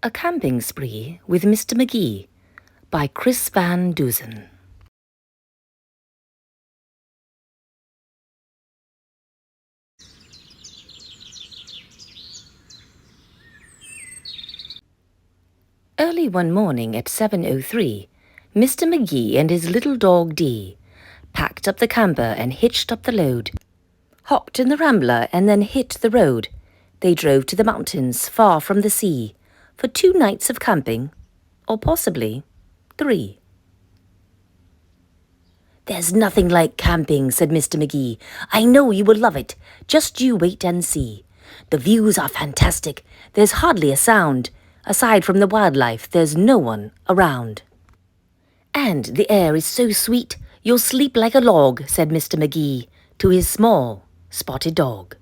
A Camping Spree with Mr. Magee by Chris Van Dusen. Early one morning at 7:03, Mr. Magee and his little dog Dee packed up the camper and hitched up the load, hopped in the Rambler and then hit the road. They drove to the mountains far from the sea for 2 nights of camping, or possibly 3. "There's nothing like camping," said Mr. Magee. "I know you will love it. Just you wait and see. The views are fantastic. There's hardly a sound. Aside from the wildlife, there's no one around. And the air is so sweet, you'll sleep like a log," said Mr. Magee to his small, spotted dog.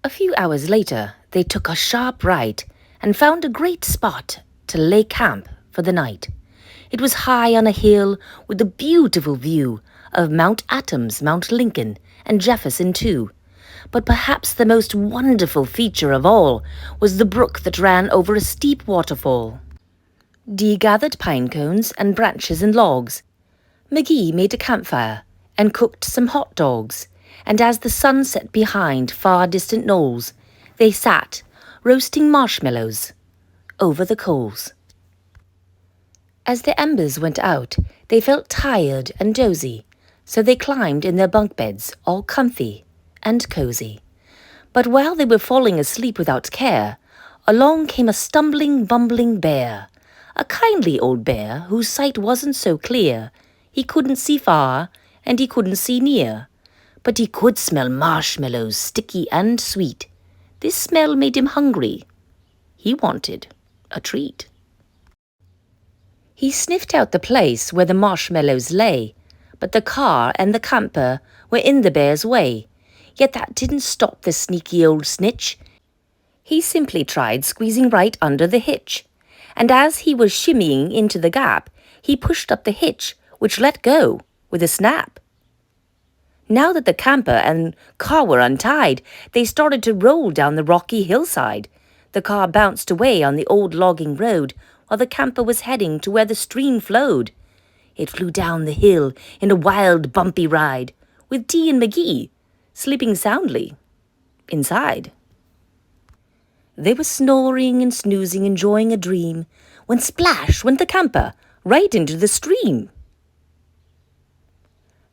A few hours later, they took a sharp right and found a great spot to lay camp for the night. It was high on a hill with a beautiful view of Mount Adams, Mount Lincoln, and Jefferson too. But perhaps the most wonderful feature of all was the brook that ran over a steep waterfall. Dee gathered pine cones and branches and logs. Magee made a campfire and cooked some hot dogs, and as the sun set behind far distant knolls, they sat, roasting marshmallows, over the coals. As the embers went out, they felt tired and dozy, so they climbed in their bunk beds, all comfy and cozy. But while they were falling asleep without care, along came a stumbling, bumbling bear, a kindly old bear whose sight wasn't so clear. He couldn't see far, and he couldn't see near, but he could smell marshmallows, sticky and sweet. This smell made him hungry. He wanted a treat. He sniffed out the place where the marshmallows lay, but the car and the camper were in the bear's way. Yet that didn't stop the sneaky old snitch. He simply tried squeezing right under the hitch, and as he was shimmying into the gap, he pushed up the hitch, which let go with a snap. Now that the camper and car were untied, they started to roll down the rocky hillside. The car bounced away on the old logging road, while the camper was heading to where the stream flowed. It flew down the hill in a wild, bumpy ride, with Dee and Magee sleeping soundly inside. They were snoring and snoozing, enjoying a dream, when splash went the camper right into the stream.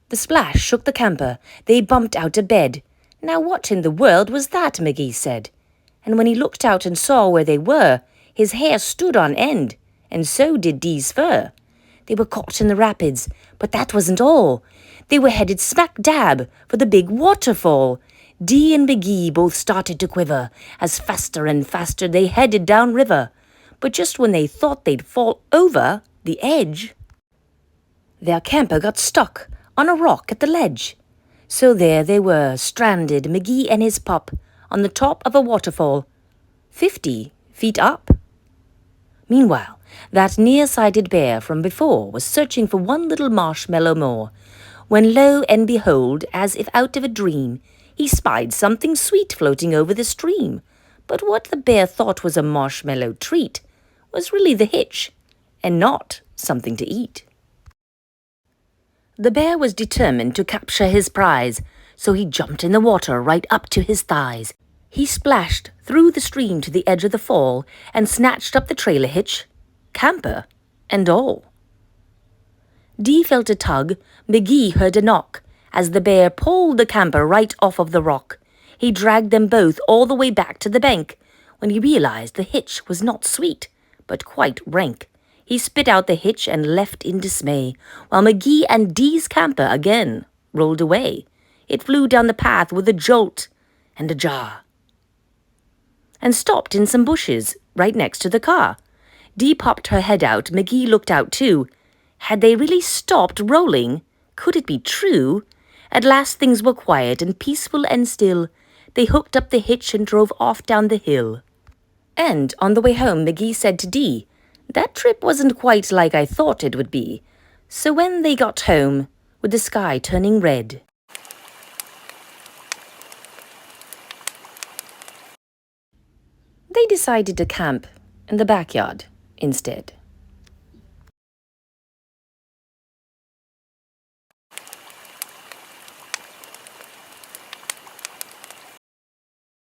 The splash shook the camper. They bumped out of bed. "Now what in the world was that?" Magee said. And when he looked out and saw where they were, his hair stood on end, and so did Dee's fur. They were caught in the rapids, but that wasn't all. They were headed smack dab for the big waterfall. Dee and Magee both started to quiver as faster and faster they headed down river. But just when they thought they'd fall over the edge, their camper got stuck on a rock at the ledge. So there they were, stranded, Magee and his pup, on the top of a waterfall, 50 feet up. Meanwhile, that near-sighted bear from before was searching for one little marshmallow more, when lo and behold, as if out of a dream, he spied something sweet floating over the stream. But what the bear thought was a marshmallow treat was really the hitch, and not something to eat. The bear was determined to capture his prize, so he jumped in the water right up to his thighs. He splashed through the stream to the edge of the fall and snatched up the trailer hitch, camper, and all. Dee felt a tug. Magee heard a knock as the bear pulled the camper right off of the rock. He dragged them both all the way back to the bank when he realized the hitch was not sweet, but quite rank. He spit out the hitch and left in dismay, while Magee and Dee's camper again rolled away. It flew down the path with a jolt and a jar, and stopped in some bushes right next to the car. Dee popped her head out. Magee looked out too. Had they really stopped rolling? Could it be true? At last things were quiet and peaceful and still. They hooked up the hitch and drove off down the hill. And on the way home, Magee said to Dee, "That trip wasn't quite like I thought it would be." So when they got home, with the sky turning red, they decided to camp in the backyard instead.